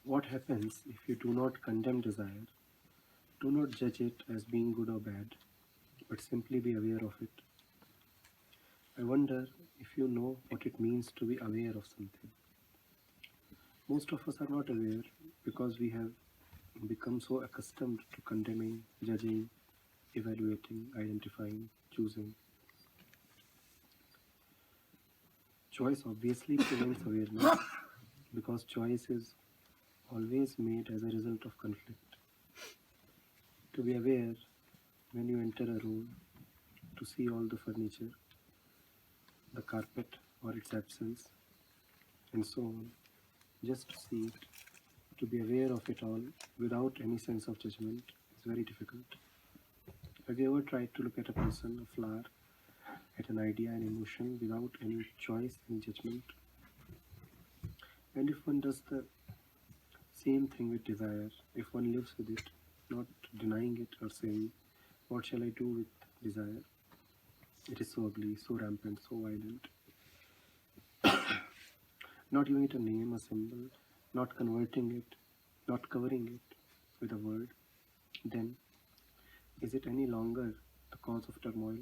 what happens if you do not condemn desire, do not judge it as being good or bad, but simply be aware of it. I wonder if you know what it means to be aware of something. Most of us are not aware because we have become so accustomed to condemning, judging, evaluating, identifying, choosing. Choice obviously prevents awareness because choice is always made as a result of conflict. To be aware when you enter a room, to see all the furniture, the carpet or its absence, and so on, just to see it, to be aware of it all without any sense of judgment is very difficult. Have you ever tried to look at a person, a flower, at an idea, an emotion without any choice, any judgment? And if one does the same thing with desire, if one lives with it, not denying it or saying, what shall I do with desire? It is so ugly, so rampant, so violent. Not giving it a name, a symbol, not converting it, not covering it with a word, then is it any longer the cause of turmoil?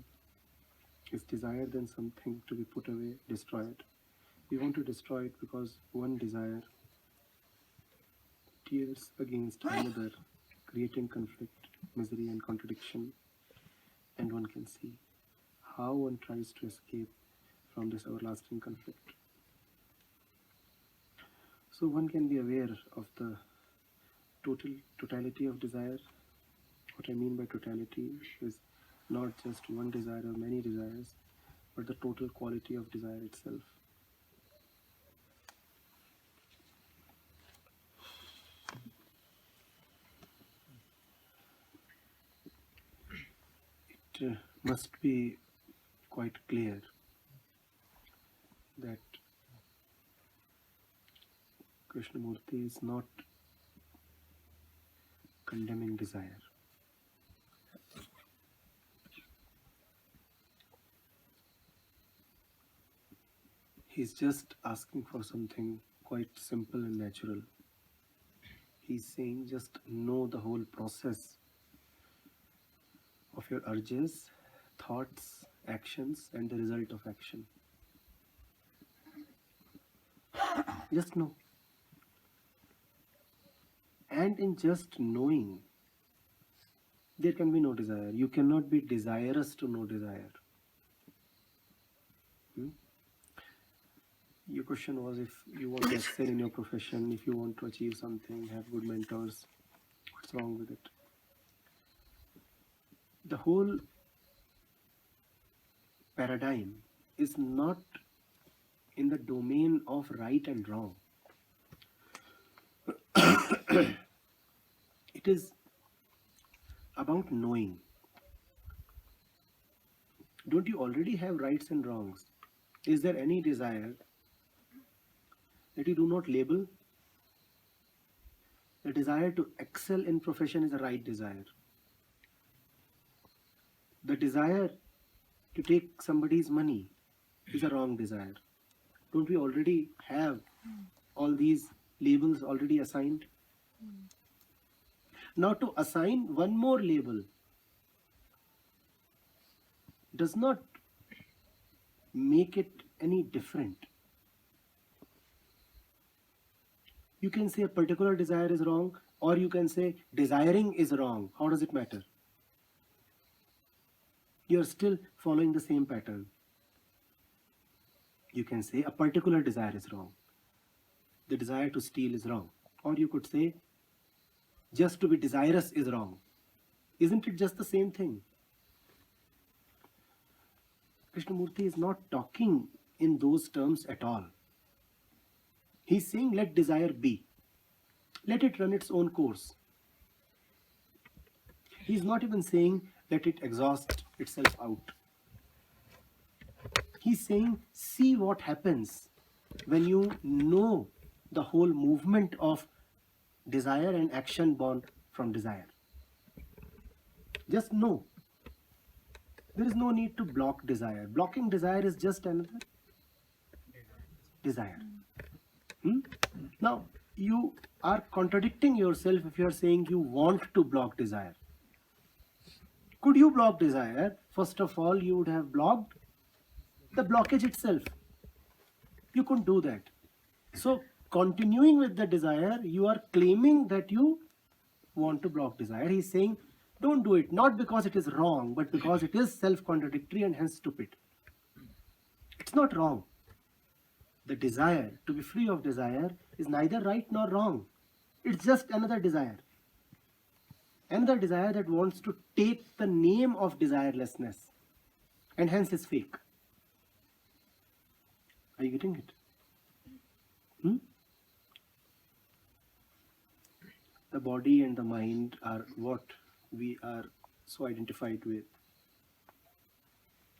Is desire then something to be put away, destroyed? We want to destroy it because one desire tears against another, creating conflict, misery and contradiction, and one can see how one tries to escape from this everlasting conflict. So one can be aware of the totality of desire. What I mean by totality is not just one desire or many desires, but the total quality of desire itself. It must be quite clear that Krishnamurti is not condemning desire. He's just asking for something quite simple and natural. He's saying just know the whole process of your urges, thoughts, actions, and the result of action. Just know. And in just knowing, there can be no desire. You cannot be desirous to know desire. Your question was if you want to excel in your profession, if you want to achieve something, have good mentors, what's wrong with it? The whole paradigm is not in the domain of right and wrong. It is about knowing. Don't you already have rights and wrongs? Is there any desire that you do not label? The desire to excel in profession is a right desire. The desire to take somebody's money is a wrong desire. Don't we already have all these labels already assigned? Now to assign one more label does not make it any different. You can say a particular desire is wrong, or you can say desiring is wrong. How does it matter? You are still following the same pattern. You can say a particular desire is wrong. The desire to steal is wrong. Or you could say just to be desirous is wrong. Isn't it just the same thing? Krishnamurti is not talking in those terms at all. He's saying let desire be. Let it run its own course. He's not even saying let it exhaust itself out. He's saying see what happens when you know the whole movement of desire and action born from desire. Just know. There is no need to block desire. Blocking desire is just another desire. Now, you are contradicting yourself if you are saying you want to block desire. Could you block desire? First of all, you would have blocked the blockage itself. You couldn't do that. So, continuing with the desire, you are claiming that you want to block desire. He's saying, don't do it, not because it is wrong, but because it is self-contradictory and hence stupid. It's not wrong. The desire, to be free of desire, is neither right nor wrong. It's just another desire. Another desire that wants to take the name of desirelessness and hence is fake. Are you getting it? The body and the mind are what we are so identified with.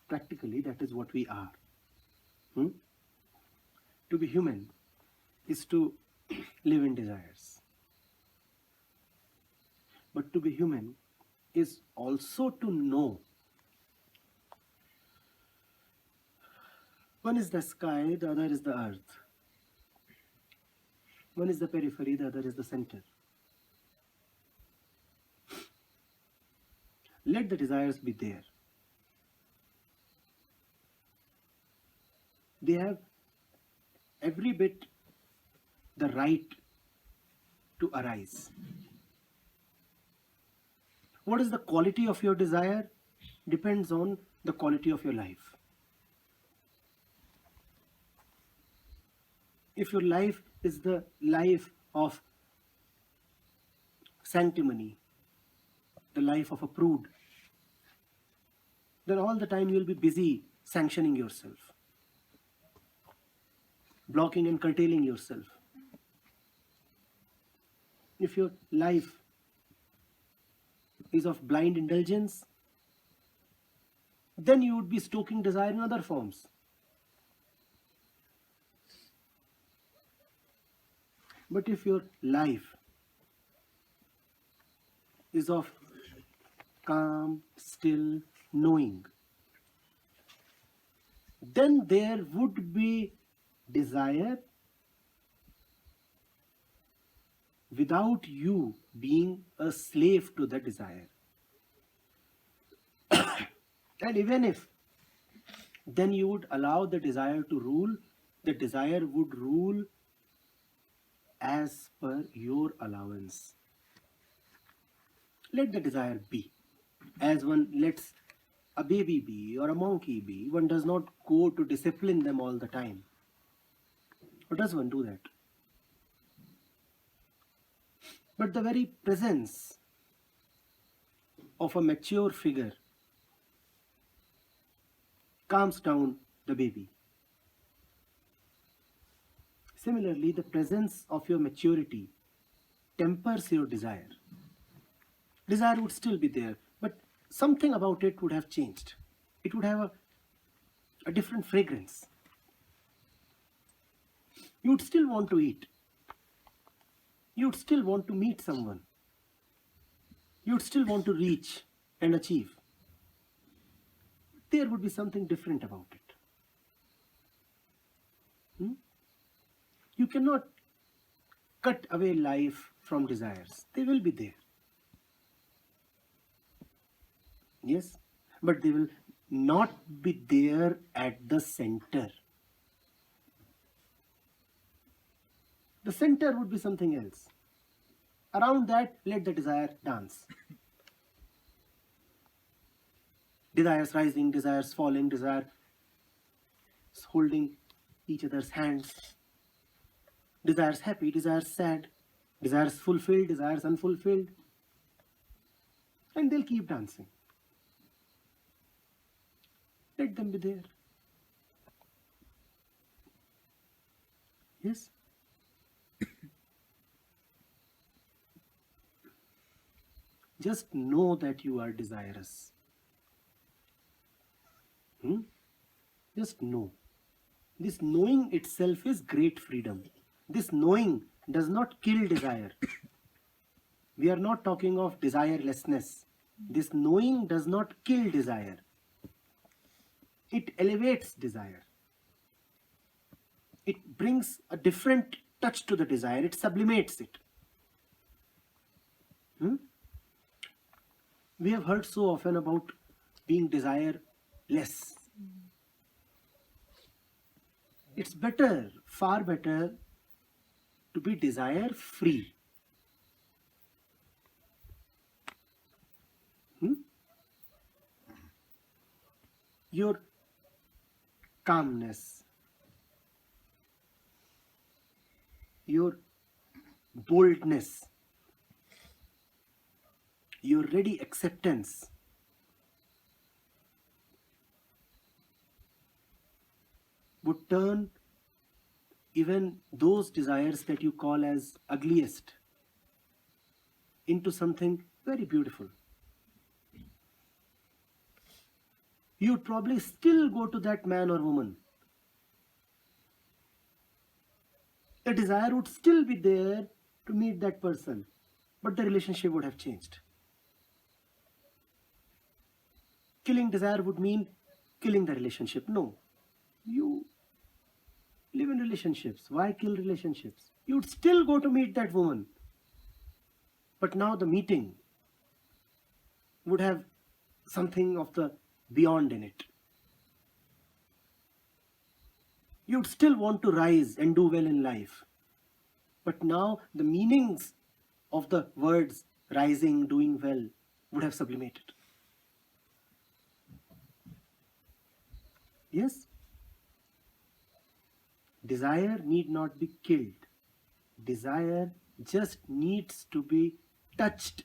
Practically, that is what we are. To be human is to live in desires. But to be human is also to know. One is the sky, the other is the earth. One is the periphery, the other is the center. Let the desires be there. They have every bit the right to arise. What is the quality of your desire? Depends on the quality of your life. If your life is the life of sanctimony, the life of a prude, then all the time you will be busy sanctioning yourself, blocking and curtailing yourself. If your life is of blind indulgence, then you would be stoking desire in other forms. But if your life is of calm, still knowing, then there would be desire without you being a slave to the desire. And even if then you would allow the desire to rule, the desire would rule as per your allowance. Let the desire be. As one lets a baby be or a monkey be, one does not go to discipline them all the time. Or does one do that? But the very presence of a mature figure calms down the baby. Similarly, the presence of your maturity tempers your desire. Desire would still be there, but something about it would have changed. It would have a different fragrance. You would still want to eat. You would still want to meet someone. You would still want to reach and achieve. There would be something different about it. You cannot cut away life from desires. They will be there. Yes, but they will not be there at the center. The center would be something else. Around that, let the desire dance. Desires rising, desires falling, desires holding each other's hands. Desires happy, desires sad, desires fulfilled, desires unfulfilled. And they'll keep dancing. Let them be there. Yes? Just know that you are desirous. Just know. This knowing itself is great freedom. This knowing does not kill desire. We are not talking of desirelessness. This knowing does not kill desire. It elevates desire. It brings a different touch to the desire. It sublimates it. Hmm? We have heard so often about being desireless. It's better, far better, to be desire free. Your calmness, your boldness, your ready acceptance would turn even those desires that you call as ugliest into something very beautiful. You'd probably still go to that man or woman. The desire would still be there to meet that person, but the relationship would have changed. Killing desire would mean killing the relationship. No. You live in relationships. Why kill relationships? You'd still go to meet that woman. But now the meeting would have something of the beyond in it. You'd still want to rise and do well in life. But now the meanings of the words rising, doing well would have sublimated. Yes? Desire need not be killed. Desire just needs to be touched.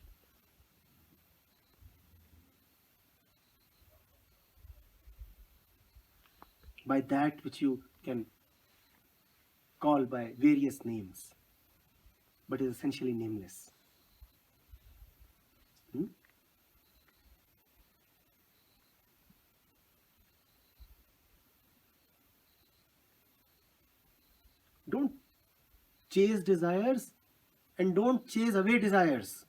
By that which you can call by various names, but is essentially nameless. Don't chase desires and don't chase away desires.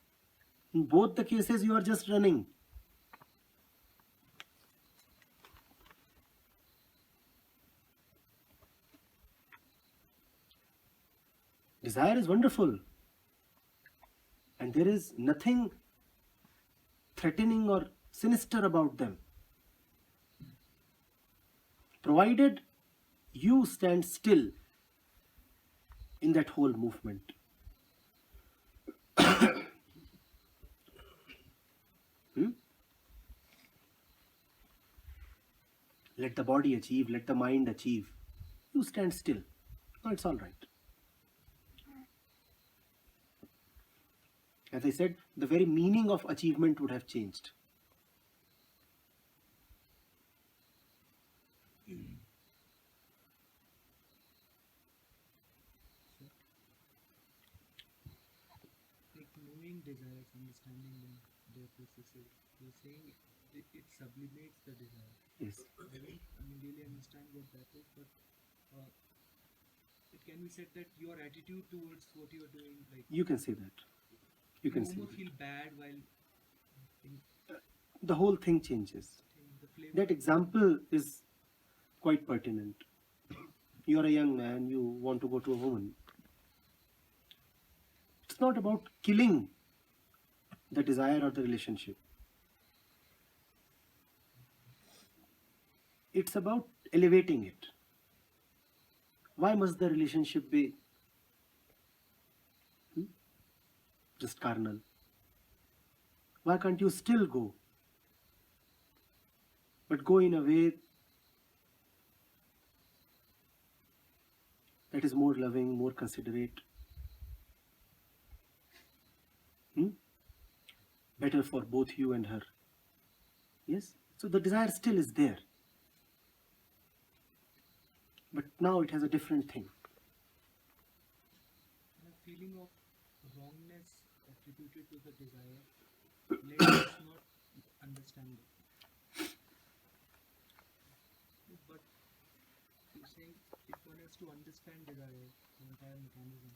In both the cases, you are just running. Desire is wonderful, and there is nothing threatening or sinister about them, provided you stand still in that whole movement. Let the body achieve, let the mind achieve. You stand still. No, it's all right. As I said, the very meaning of achievement would have changed. Like knowing desires, understanding them, their processes, you're saying it sublimates the desire. Yes. I don't really understand what that is, but it can be said that your attitude towards what you're doing, like You can say that. You can no say more that. feel bad while The whole thing changes. the flavor. That example is quite pertinent. You are a young man, you want to go to a woman. It's not about killing the desire or the relationship. It's about elevating it. Why must the relationship be just carnal? Why can't you still go? But go in a way that is more loving, more considerate, better for both you and her. Yes? So the desire still is there. But now it has a different thing. And a feeling of wrongness attributed to the desire, let us not understand it. But you're saying if one has to understand desire, the entire mechanism,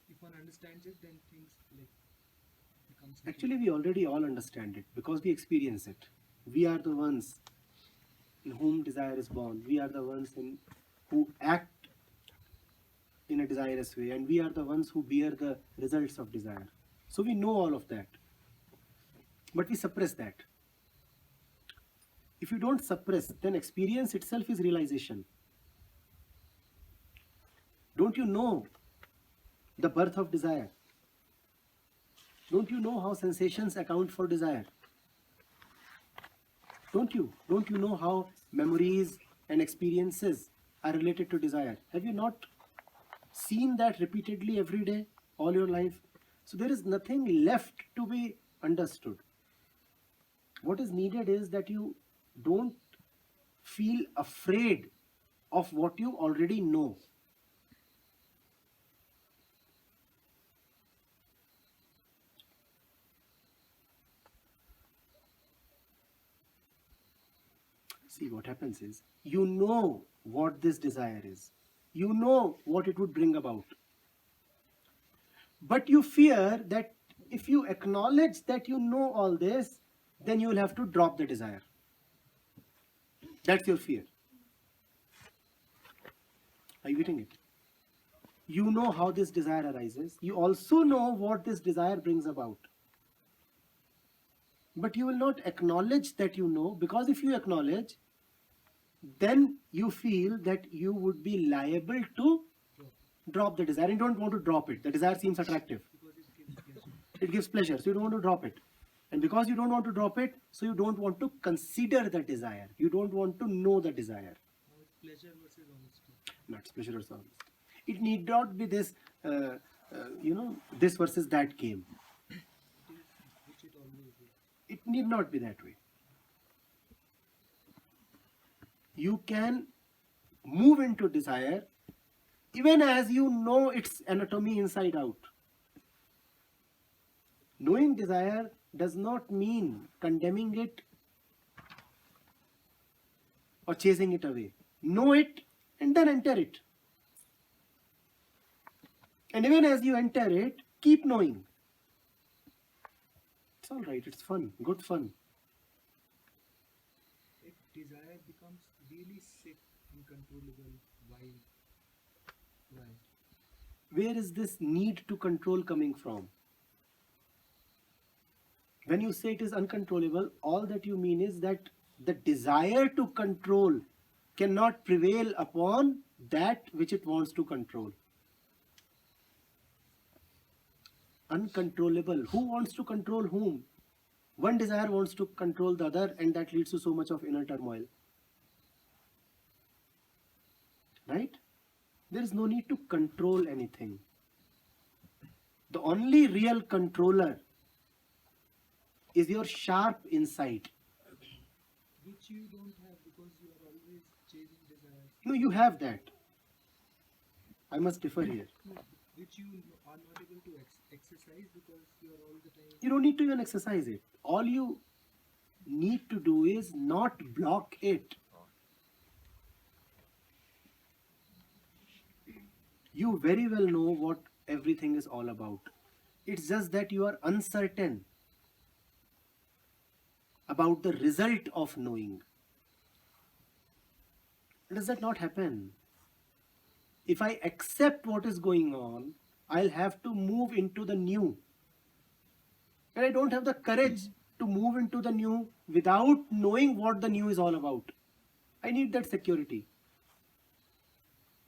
if one understands it, then things like becomes Actually, we already all understand it because we experience it. We are the ones in whom desire is born. We are the ones who act in a desirous way, and we are the ones who bear the results of desire. So we know all of that, but we suppress that. If you don't suppress, then experience itself is realization. Don't you know the birth of desire? Don't you know how sensations account for desire? Don't you? Don't you know how memories and experiences are related to desire? Have you not seen that repeatedly every day, all your life? So there is nothing left to be understood. What is needed is that you don't feel afraid of what you already know. See, what happens is, you know what this desire is. You know what it would bring about. But you fear that if you acknowledge that you know all this, then you will have to drop the desire. That's your fear. Are you getting it? You know how this desire arises. You also know what this desire brings about. But you will not acknowledge that you know, because if you acknowledge, then you feel that you would be liable to drop the desire, and you don't want to drop it. The desire seems attractive. Because it gives pleasure. It gives pleasure, so you don't want to drop it. And because you don't want to drop it, so you don't want to consider the desire. You don't want to know the desire. Now it's pleasure versus honesty. Not pleasure or honesty. It need not be this, this versus that game. It is, which it always is. It need not be that way. You can move into desire even as you know its anatomy inside out. Knowing desire does not mean condemning it or chasing it away. Know it and then enter it. And even as you enter it, keep knowing. It's all right, it's fun, good fun. If desire becomes really sick, uncontrollable, wild, why? Where is this need to control coming from? When you say it is uncontrollable, all that you mean is that the desire to control cannot prevail upon that which it wants to control. Uncontrollable. Who wants to control whom? One desire wants to control the other, and that leads to so much of inner turmoil. Right? There is no need to control anything. The only real controller is your sharp insight. Which you don't have because you are always chasing desires. No, you have that. I must differ here. No, which you are not able to exercise because you are all the time. You don't need to even exercise it. All you need to do is not block it. You very well know what everything is all about. It's just that you are uncertain about the result of knowing. Does that not happen? If I accept what is going on, I'll have to move into the new. And I don't have the courage to move into the new without knowing what the new is all about. I need that security.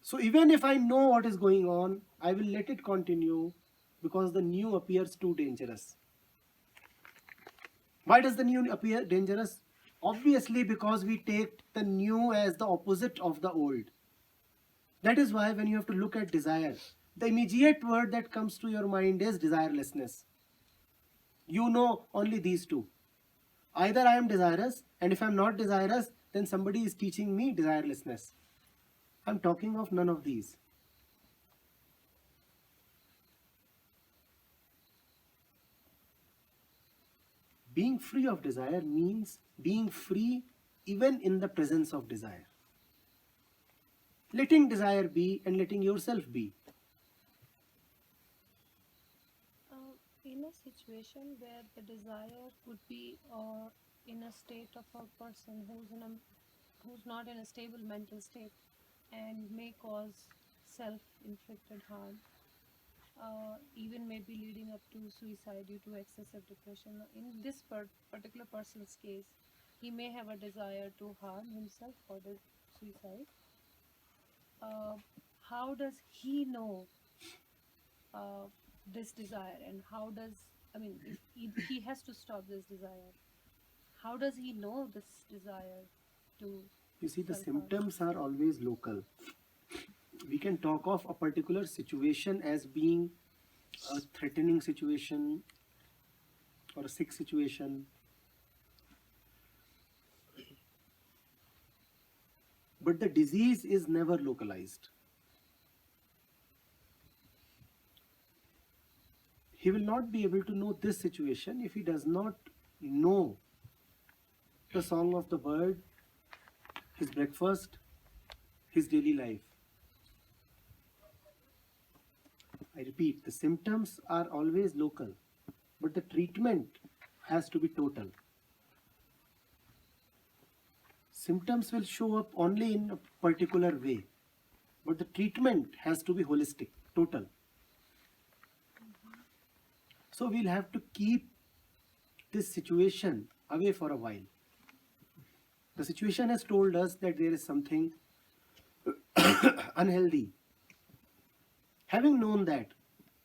So even if I know what is going on, I will let it continue because the new appears too dangerous. Why does the new appear dangerous? Obviously because we take the new as the opposite of the old. That is why when you have to look at desire, the immediate word that comes to your mind is desirelessness. You know only these two. Either I am desirous, and if I am not desirous, then somebody is teaching me desirelessness. I am talking of none of these. Being free of desire means being free even in the presence of desire. Letting desire be and letting yourself be. In a situation where the desire could be in a state of a person who's not in a stable mental state and may cause self-inflicted harm, even maybe leading up to suicide due to excessive depression. In this particular person's case, he may have a desire to harm himself or the suicide. Uh, how does he know uh, this desire, and how does, I mean, if he has to stop this desire, how does he know this desire to You see, the self-harm? symptoms are always local. We can talk of a particular situation as being a threatening situation or a sick situation, but the disease is never localized. He will not be able to know this situation if he does not know the song of the bird, his breakfast, his daily life. I repeat, the symptoms are always local, but the treatment has to be total. Symptoms will show up only in a particular way, but the treatment has to be holistic, total. So we'll have to keep this situation away for a while. The situation has told us that there is something unhealthy. Having known that,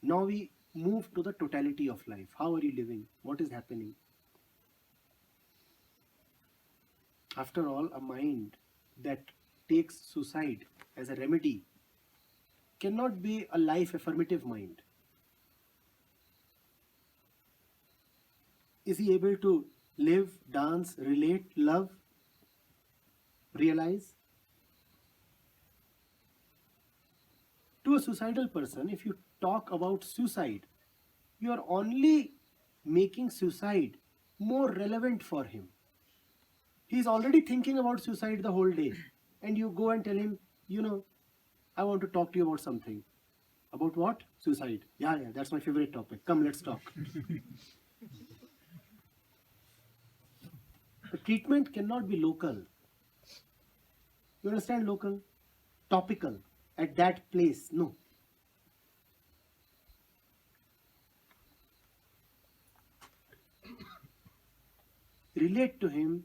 now we move to the totality of life. How are you living? What is happening? After all, a mind that takes suicide as a remedy cannot be a life affirmative mind. Is he able to live, dance, relate, love, realize? To a suicidal person, if you talk about suicide, you are only making suicide more relevant for him. He is already thinking about suicide the whole day, and you go and tell him, I want to talk to you about something. About what? Suicide. Yeah, that's my favorite topic. Come, let's talk. The treatment cannot be local. You understand local? Topical. At that place. No. Relate to him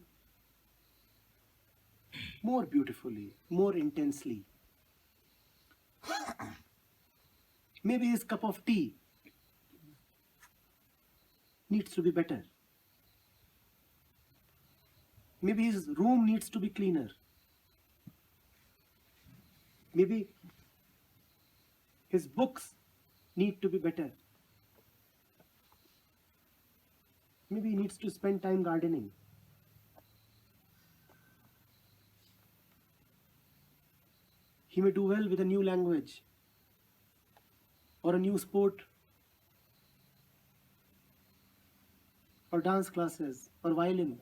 more beautifully, more intensely. Maybe his cup of tea needs to be better. Maybe his room needs to be cleaner. Maybe his books need to be better. Maybe he needs to spend time gardening. He may do well with a new language or a new sport or dance classes or violin.